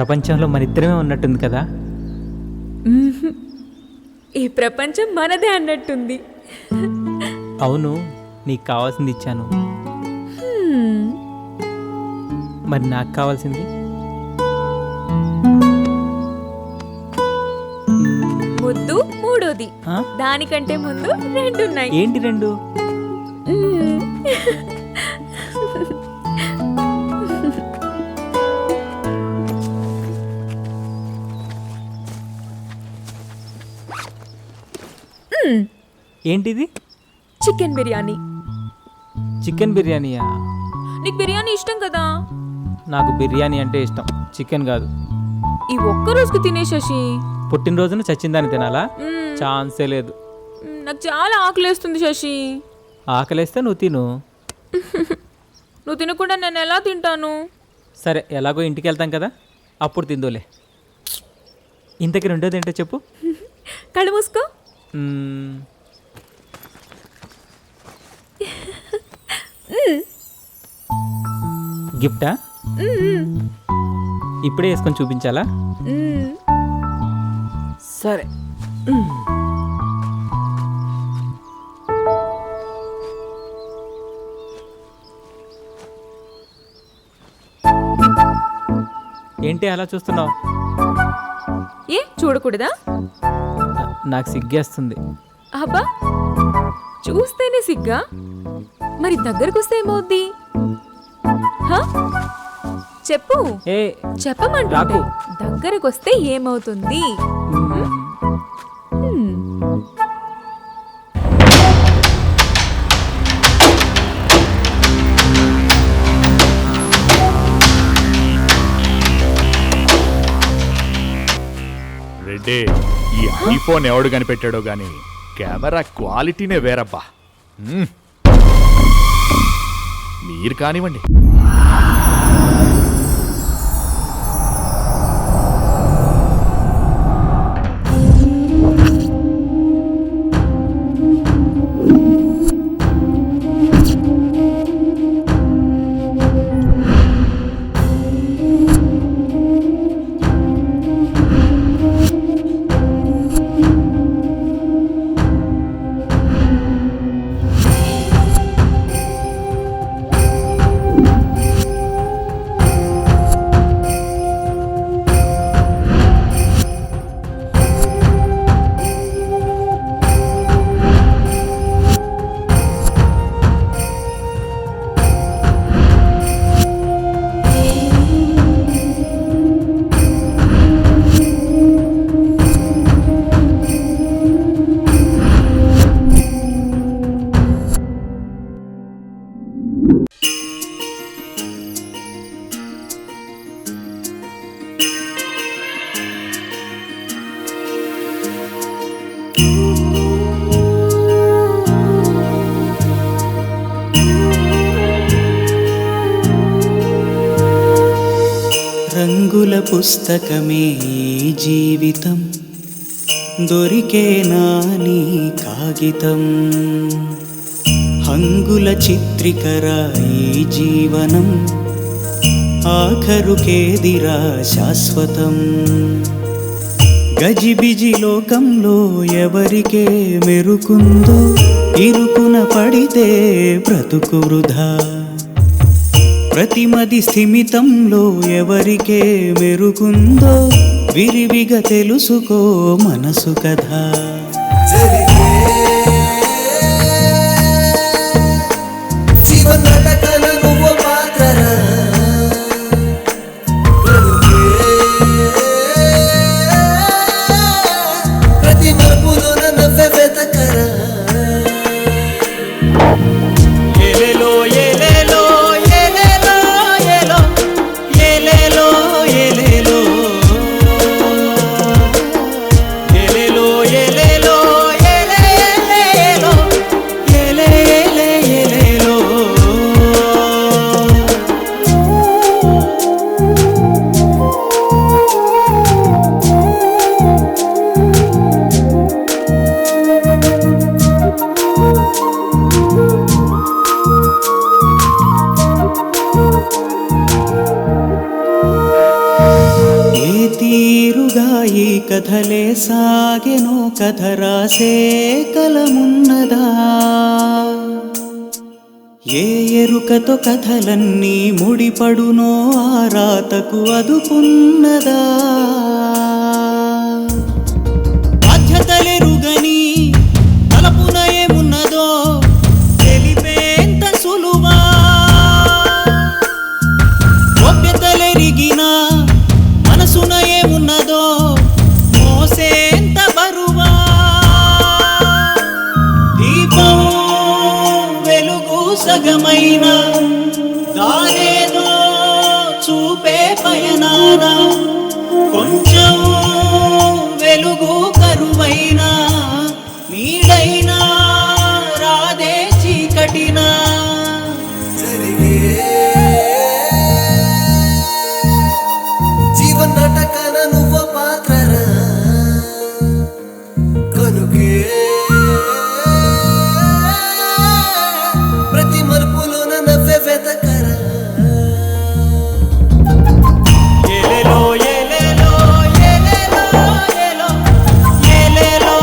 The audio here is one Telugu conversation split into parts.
ప్రపంచంలో మన ఇద్దరమే ఉన్నట్టుంది కదా. ఈ ప్రపంచం మనదే అన్నట్టుంది. అవును, నీకు కావాల్సింది ఇచ్చాను, మరి నాకు కావాల్సింది? ముద్దు మూడోది. దానికంటే ముందు రెండున్నాయి. ఏంటి రెండు? ఏంటిది? చికెన్ బిర్యానీ. చికెన్ బిర్యానీయా? నీకు బిర్యానీ ఇష్టం కదా. నాకు బిర్యానీ అంటే ఇష్టం, చికెన్ కాదు. ఈ ఒక్క రోజుకి తినే శశి. పుట్టినరోజున చచ్చిందాన్ని తినాలా? ఛాన్సే లేదు. నాకు చాలా ఆకలేస్తుంది శశి. ఆకలేస్తే నువ్వు తిను. నువ్వు తినకుండా నేను ఎలా తింటాను? సరే, ఎలాగో ఇంటికి వెళ్తాం కదా, అప్పుడు తిందోలే. ఇంతకి రెండోది ఏంటో చెప్పు. కళ్ళు మూసుకో. గిఫ్టా? ఇప్పుడే వేసుకొని చూపించాలా? సరే. ఏంటి అలా చూస్తున్నావు? ఏ చూడకూడదా? నాకు సిగ్గేస్తుంది. అబ్బా, చూస్తేనే సిగ్గా, మరి దగ్గరకు వస్తే ఏమవుద్ది? చెప్పు. చెప్పమంటే దగ్గరకు వస్తే ఏమవుతుంది? రెడ్డి, ఈ ఐఫోన్ ఎవడు కనిపెట్టాడో గాని కెమెరా క్వాలిటీనే వేరబ్బా. మీరు కానివ్వండి. రంగుల పుస్తకమే జీవితం, దొరికేనా నీ కాగితం. హంగుల చిత్రికర ఈ జీవనం, ఆఖరుకేదిరా శాశ్వతం. గజిబిజి లోకంలో ఎవరికే మెరుకుందో, ఇరుకున పడితే బ్రతుకు వృధా. ప్రతిమది స్థిమితంలో ఎవరికే మెరుకుందో, విరివిగా తెలుసుకో మనసు కథ. సాగెనో కథ రాసే కలమున్నదా ఏ ఎరుకతో కథలన్నీ ముడిపడునో ఆ రాతకు అదుపున్నదా బాధ్యతలెరుగని తలపున ఏమున్నదో తెలిపేంత సులువా గోప్యతలెరిగిన మనసున ఏమున్నదో మోసేంత బరువా దీపం వెలుగు సగమైన దారేదో చూపే పయనాన కొంచెం వెలుగు కరువైనా నీడైనా రాదే చీకటినా జీవన్ నాటకాన నువ్వు పాత్రరా కనుకే ప్రతి మలుపులోన నవ్వే వెతకరా ఏలేలో ఏలేలో ఏలేలో ఏలో ఏలేలో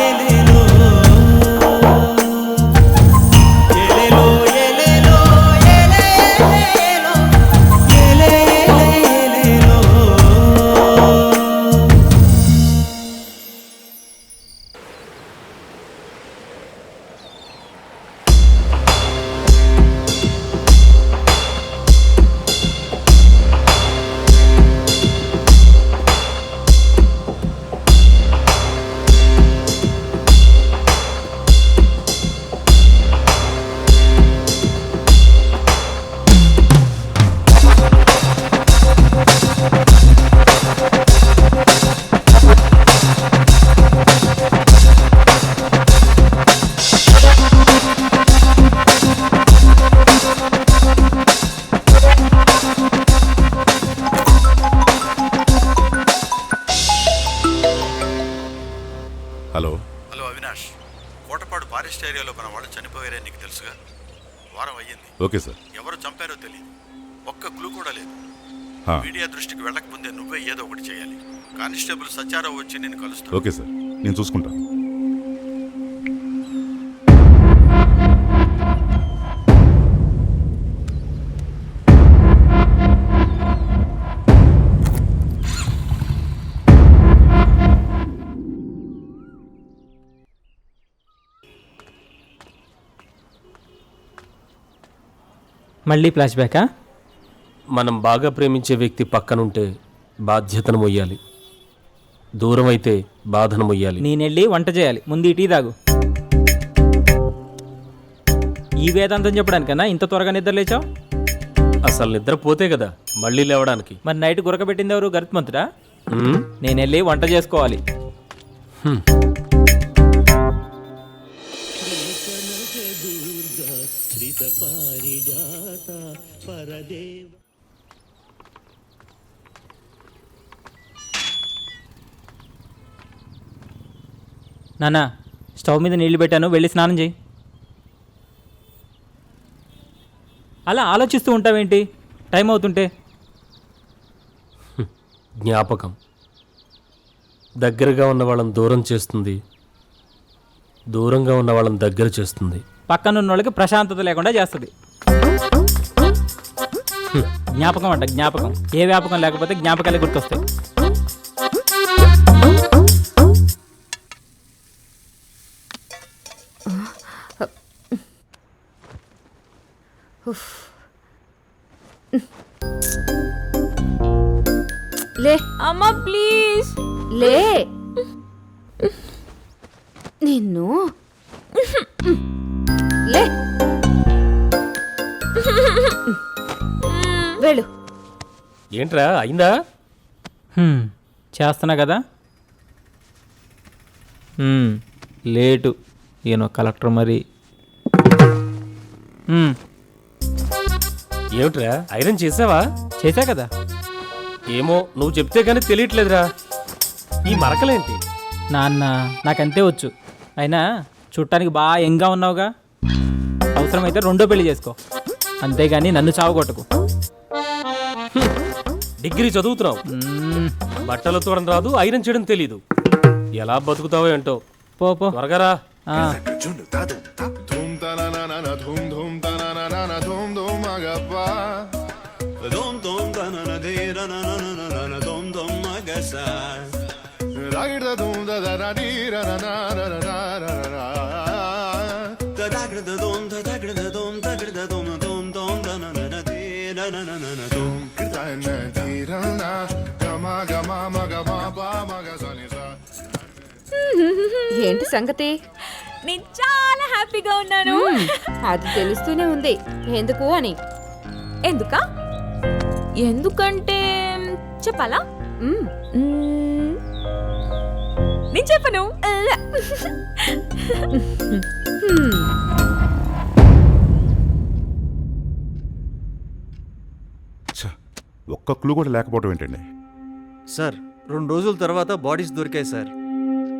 ఏలేలో ఏలేలో ఏలేలో ఏలేలో ఏలేలో hello hello Avinash, Kotapadu forest ఏరియాలో మన వాళ్ళు చనిపోయారని నీకు తెలుసుగా? వారం అయ్యింది. Okay sir. ఎవరు చంపారో తెలియదు. ఒక్క క్లూ కూడా లేదు. హా. మీడియా దృష్టికి వెళ్ళకముందే నువ్వే ఏదో ఒకటి చేయాలి. కానిస్టేబుల్ సచారావు వచ్చి నేను కలుస్తాను. ఓకే సార్, నేను చూసుకుంటాను. మళ్ళీ ఫ్లాష్ బ్యాకా? మనం బాగా ప్రేమించే వ్యక్తి పక్కనుంటే బాధ్యతను మొయ్యాలి, దూరం అయితే బాధను మొయ్యాలి. నేనెళ్ళి వంట చేయాలి, ముందు ఈ టీ తాగు. ఈ వేదాంతం చెప్పడానికన్నా ఇంత త్వరగా నిద్ర లేచావు? అసలు నిద్రపోతే కదా మళ్ళీ లేవడానికి. మరి నైట్ గురకబెట్టింది ఎవరు? గరుత్మంతుడా? ఉమ్, నేనెళ్ళి వంట చేసుకోవాలి. హ్మ్. నాన్న, స్టవ్ మీద నీళ్లు పెట్టాను, వెళ్ళి స్నానం చేయి. అలా ఆలోచిస్తూ ఉంటావేంటి టైం అవుతుంటే? జ్ఞాపకం దగ్గరగా ఉన్న వాళ్ళని దూరం చేస్తుంది, దూరంగా ఉన్న వాళ్ళని దగ్గర చేస్తుంది. పక్కనున్న వాళ్ళకి ప్రశాంతత లేకుండా చేస్తుంది. జ్ఞాపకం అంట, జ్ఞాపకం. ఏ వ్యాపకం లేకపోతే జ్ఞాపకాలే గుర్తొస్తాయి. లే అమ్మా ప్లీజ్ లే నిన్ను లే వెళ్ళు. ఏంట్రా అయిందా? చేస్తున్నా కదా. లేటు ఈయన కలెక్టర్ మరి. ఏమిట్రా ఐరన్ చేసావా? చేశా కదా. ఏమో నువ్వు చెప్తే కానీ తెలియట్లేదురా. ఈ మరకలేంటి? నాన్న నాకంతే వచ్చు. అయినా చూడటానికి బాగా యంగ్గా ఉన్నావుగా, అవసరమైతే రెండో పెళ్లి చేసుకో, అంతేగాని నన్ను చావగొట్టకు. డిగ్రీ చదువుతున్నావు, బట్టలు తోడడం రాదు, ఐరన్ చేయడం తెలీదు. ఎలా బతుకుతావో ఏంటో. పో పో. త్వరగా రా. ఆ, Dom dom da na na de ra na na na na na dom dom ma ga sa. Da da gra da dom da da gra da dom da gra da dom dom dom da na na na de ra na na na na dom. ఏంటి సంగతి? నేను చాలా హ్యాపీగా ఉన్నాను. అది తెలుస్తూనే ఉంది ఎందుకు అని. ఎందుకా? ఎందుకంటే చెప్పాలా? మ్మ్. మ్మ్. నేను చెప్పను. ఛ, ఒక్క క్లూ కూడా లేకపోవడం ఏంటండి? సార్ 2 రోజుల తర్వాత బాడీస్ దొరికాయి సార్.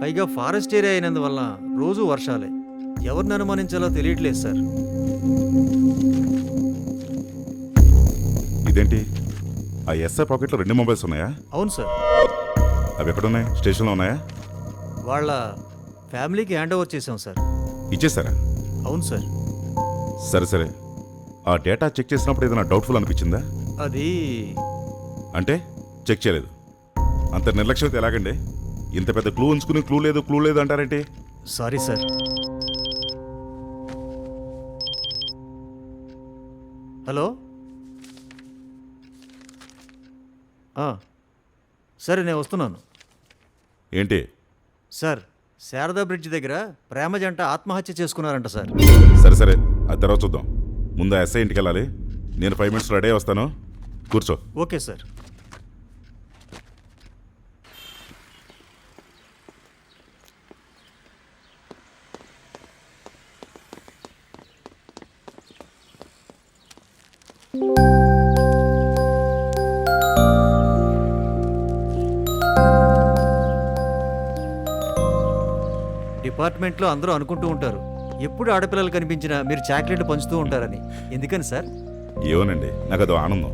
పైగా ఫారెస్ట్ ఏరియా అయినందువల్ల రోజు వర్షాలే. ఎవరిని అనుమానించాలో తెలియట్లేదు సార్. ఇదేంటి, ఆ ఎస్ఐ పాకెట్లో 2 మొబైల్స్ ఉన్నాయా? అవును సార్. అవి ఎక్కడున్నాయి? స్టేషన్లో ఉన్నాయా? వాళ్ళ ఫ్యామిలీకి హ్యాండ్ ఓవర్ చేసాం సార్. ఇచ్చేసారా? అవును సార్. సరే సరే, ఆ డేటా చెక్ చేసినప్పుడు ఏదైనా డౌట్ఫుల్ అనిపించిందా? అది అంటే చెక్ చేయలేదు. అంత నిర్లక్ష్యత ఎలాగండి? ఇంత పెద్ద క్లూ ఉంచుకుని క్లూ లేదు అంటారేంటి? Sorry sir. హలో, సరే నేను వస్తున్నాను. ఏంటి? సార్, శారదా బ్రిడ్జ్ దగ్గర ప్రేమ జంట ఆత్మహత్య చేసుకున్నారంట సార్. సరే సరే, అది తర్వాత చూద్దాం. ముందు ఆ ఎస్ఐ ఇంటికి వెళ్ళాలి. నేను 5 minutes రెడీ వస్తాను. కూర్చో. Okay sir. డిపార్ట్మెంట్లో అందరూ అనుకుంటూ ఉంటారు, ఎప్పుడు ఆడపిల్లలు కనిపించినా మీరు చాక్లెట్లు పంచుతూ ఉంటారని. ఎందుకని సార్? ఏమోనండి, నాకు అదో ఆనందం.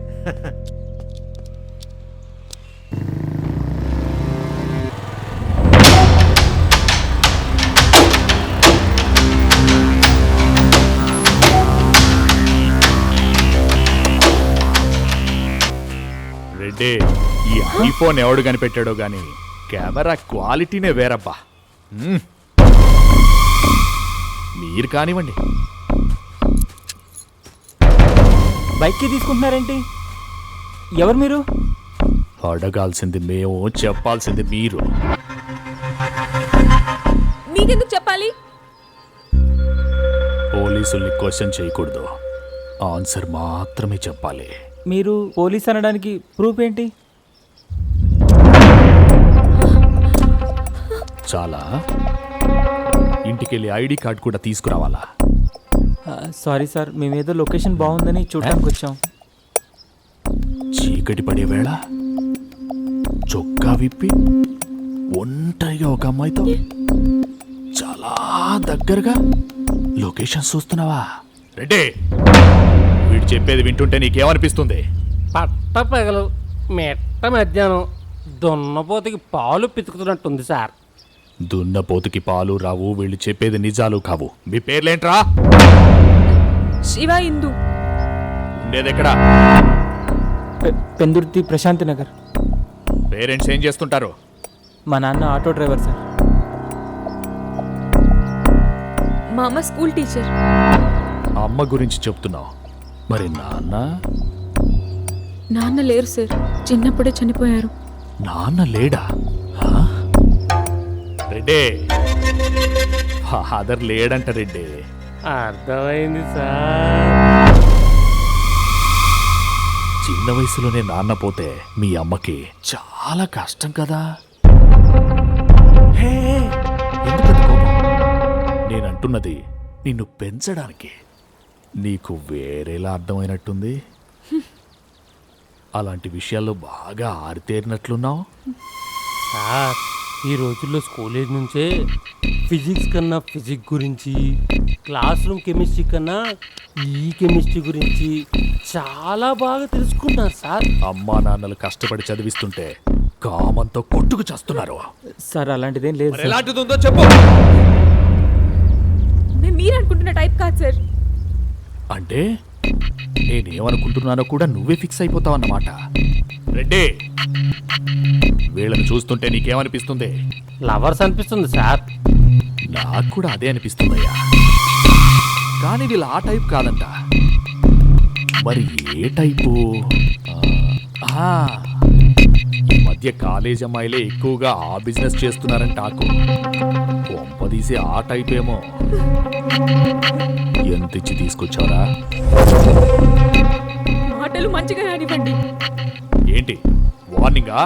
రెడ్డి, ఈ ఐఫోన్ ఎవడు కనిపెట్టాడో గాని కెమెరా క్వాలిటీనే వేరబ్బా. మీరు కానివ్వండి. బైక్కి తీసుకుంటున్నారేంటి? ఎవరు మీరు? అడగాల్సింది మేము, చెప్పాల్సింది మీరు. నీకెందుకు చెప్పాలి? పోలీసుల్ని క్వశ్చన్ చేయకూడదు, ఆన్సర్ మాత్రమే చెప్పాలి. మీరు పోలీస్ అనడానికి ప్రూఫ్ ఏంటి? చాలా. ఇంటికెళ్ళి ఐడి కార్డ్ కూడా తీసుకురావాలా? సారీ సార్, మేమేదో లొకేషన్ బాగుందని చూడటానికి వచ్చాం. చీకటి పడే వేళ చొక్కా విప్పి ఒంటరిగా ఒక అమ్మాయితో చాలా దగ్గరగా లొకేషన్ చూస్తున్నావా? రెడ్డి, వీడు చెప్పేది వింటుంటే నీకేమనిపిస్తుంది? పట్ట పగలు మెట్ట మధ్యాహ్నం దున్నపోతుకి పాలు పితుకుతున్నట్టుంది సార్. దున్నపోతుకి పాలు రావు, వీళ్ళు చెప్పేది నిజాలు కావు. మీ పేర్లేంట్రా? శివ, ఇందు. ఉండేదెక్కడా? పెందుర్తి ప్రశాంతి నగర్. పేరెంట్స్ ఏం చేస్తుంటారు? మా నాన్న ఆటో డ్రైవర్ సార్. మా అమ్మ స్కూల్ టీచర్. అమ్మ గురించి చెప్తున్నావు, మరి నాన్న లేరు సార్, చిన్నప్పుడే చనిపోయారు. నాన్న లేడా? రెడ్డి, ఫాదర్ లేడంట రెడ్డి. అర్థమైంది సార్. చిన్న వయసులోనే నాన్న పోతే మీ అమ్మకి చాలా కష్టం కదా. హే, ఎందుకంత కోపం? నేనంటున్నది నిన్ను పెంచడానికి. నీకు వేరేలా అర్థమైనట్టుంది. అలాంటి విషయాల్లో బాగా ఆరితేరినట్లున్నావు. సార్, ఈ రోజుల్లో స్కూల్ ఏజ్ నుంచే ఫిజిక్స్ కన్నా ఫిజిక్స్ గురించి, క్లాస్ రూమ్ కెమిస్ట్రీ కన్నా ఈ కెమిస్ట్రీ గురించి చాలా బాగా తెలుసుకున్నారు సార్. అమ్మా నాన్నలు కష్టపడి చదివిస్తుంటే కామంతో కొట్టుకు చేస్తున్నారు. సార్ అలాంటిదేం లేదు సార్. ఎలాంటిది ఉందో చెప్పు. నేను మీరు అనుకుంటున్న టైప్ కాదు సార్. అంటే నేనేమనుకుంటున్నానో కూడా నువ్వే ఫిక్స్ అయిపోతావు అన్నమాట. రెడ్డి, వీళ్ళని చూస్తుంటే నీకేమనిపిస్తుంది? లవర్స్ అనిపిస్తుంది సార్. నాకు కూడా అదే అనిపిస్తుందయ్యా. కానీ వీళ్ళు ఆ టైప్ కాదంట. మరి ఏ టైపు? ఆ, ఈ మధ్య కాలేజ్ అమ్మాయిలే ఎక్కువగా ఆ బిజినెస్ చేస్తున్నారంట. కొంపదీసి ఆ టైప్ ఏమో. ఎంత ఇచ్చి తీసుకొచ్చారా? మాటలు మంచిగా రానివ్వండి. ఏంటి వార్నింగా?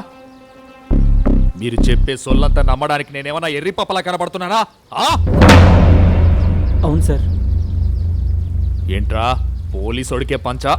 మీరు చెప్పే సొల్లంతా నమ్మడానికి నేనేమన్నా ఎర్రిపప్పలా కనబడుతున్నానా? అవును సార్. ఏంట్రా పోలీసోడికే పంచా?